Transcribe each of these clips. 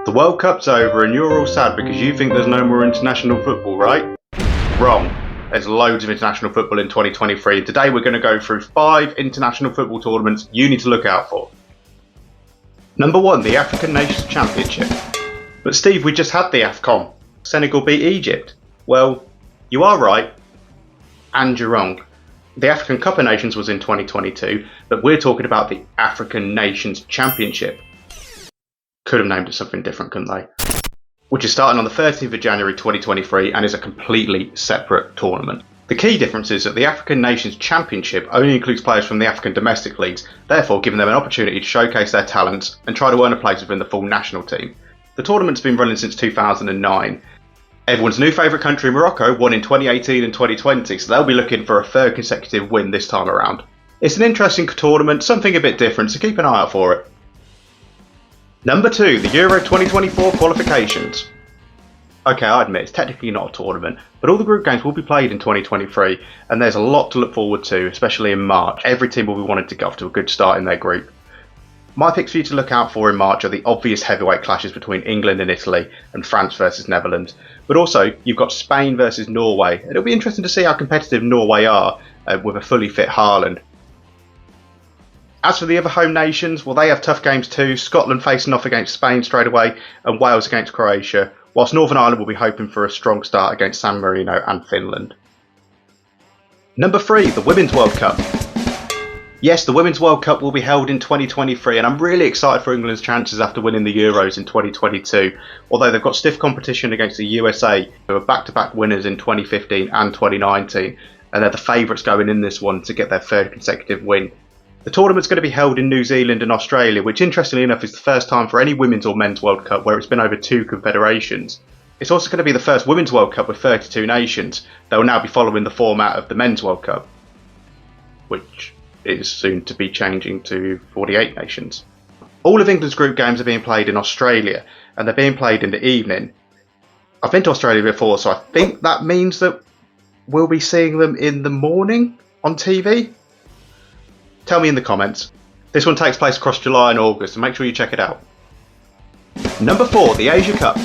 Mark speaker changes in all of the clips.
Speaker 1: The World Cup's over and you're all sad because you think there's no more international football, right? Wrong. There's loads of international football in 2023. Today we're going to go through 5 international football tournaments you need to look out for. Number 1, the African Nations Championship. But Steve, we just had the AFCON. Senegal beat Egypt. Well, you are right, and you're wrong. The African Cup of Nations was in 2022, but we're talking about the African Nations Championship. Could have named it something different, couldn't they? Which is starting on the 13th of January 2023 and is a completely separate tournament. The key difference is that the African Nations Championship only includes players from the African domestic leagues, therefore giving them an opportunity to showcase their talents and try to earn a place within the full national team. The tournament's been running since 2009. Everyone's new favourite country, Morocco, won in 2018 and 2020, so they'll be looking for a third consecutive win this time around. It's an interesting tournament, something a bit different, so keep an eye out for it. Number 2, the Euro 2024 qualifications. Okay, I admit it's technically not a tournament, but all the group games will be played in 2023, and there's a lot to look forward to, especially in March. Every team will be wanting to get off to a good start in their group. My picks for you to look out for in March are the obvious heavyweight clashes between England and Italy, and France versus Netherlands. But also, you've got Spain versus Norway, and it'll be interesting to see how competitive Norway are with a fully fit Haaland. As for the other home nations, well, they have tough games too. Scotland facing off against Spain straight away, and Wales against Croatia, whilst Northern Ireland will be hoping for a strong start against San Marino and Finland. Number 3, the Women's World Cup. Yes, the Women's World Cup will be held in 2023, and I'm really excited for England's chances after winning the Euros in 2022, although they've got stiff competition against the USA, who are back-to-back winners in 2015 and 2019, and they're the favourites going in this one to get their third consecutive win. The tournament's going to be held in New Zealand and Australia, which interestingly enough is the first time for any Women's or Men's World Cup where it's been over 2 confederations. It's also going to be the first Women's World Cup with 32 nations. They will now be following the format of the Men's World Cup, which is soon to be changing to 48 nations. All of England's group games are being played in Australia, and they're being played in the evening. I've been to Australia before, so I think that means that we'll be seeing them in the morning on TV. Tell me in the comments. This one takes place across July and August, so make sure you check it out. Number 4, the Asia Cup.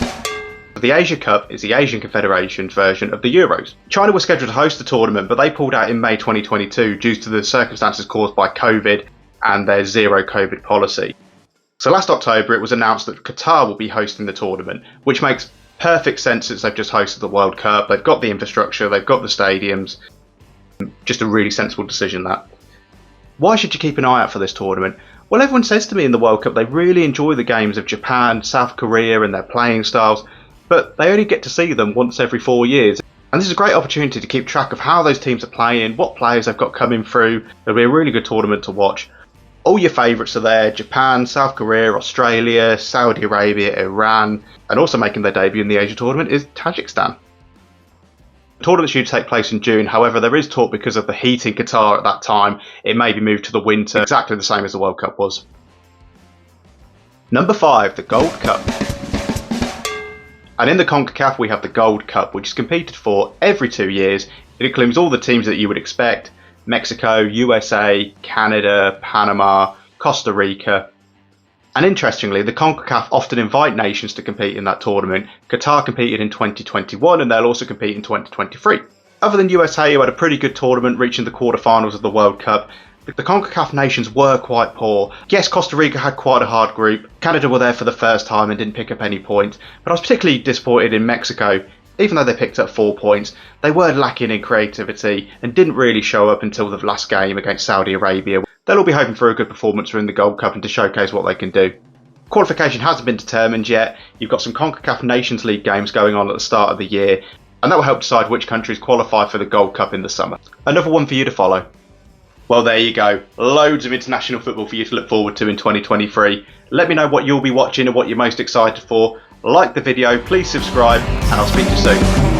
Speaker 1: The Asia Cup is the Asian Confederation's version of the Euros. China was scheduled to host the tournament, but they pulled out in May 2022 due to the circumstances caused by COVID and their zero COVID policy. So last October it was announced that Qatar will be hosting the tournament, which makes perfect sense since they've just hosted the World Cup. They've got the infrastructure, they've got the stadiums. Just a really sensible decision, that. Why should you keep an eye out for this tournament? Well, everyone says to me in the World Cup they really enjoy the games of Japan, South Korea and their playing styles, but they only get to see them once every 4 years. And this is a great opportunity to keep track of how those teams are playing, what players they've got coming through. It'll be a really good tournament to watch. All your favourites are there: Japan, South Korea, Australia, Saudi Arabia, Iran, and also making their debut in the Asia tournament is Tajikistan. The tournament's due to take place in June, however there is talk because of the heat in Qatar at that time, it may be moved to the winter, exactly the same as the World Cup was. Number 5, the Gold Cup. And in the CONCACAF we have the Gold Cup, which is competed for every 2 years. It includes all the teams that you would expect: Mexico, USA, Canada, Panama, Costa Rica. And interestingly, the CONCACAF often invite nations to compete in that tournament. Qatar competed in 2021 and they'll also compete in 2023. Other than USA, who had a pretty good tournament reaching the quarterfinals of the World Cup, the CONCACAF nations were quite poor. Yes, Costa Rica had quite a hard group. Canada were there for the first time and didn't pick up any points. But I was particularly disappointed in Mexico. Even though they picked up 4 points, they were lacking in creativity and didn't really show up until the last game against Saudi Arabia. They'll all be hoping for a good performance during the Gold Cup and to showcase what they can do. Qualification hasn't been determined yet. You've got some CONCACAF Nations League games going on at the start of the year, and that will help decide which countries qualify for the Gold Cup in the summer. Another one for you to follow. Well, there you go. Loads of international football for you to look forward to in 2023. Let me know what you'll be watching and what you're most excited for. Like the video, please subscribe, and I'll speak to you soon.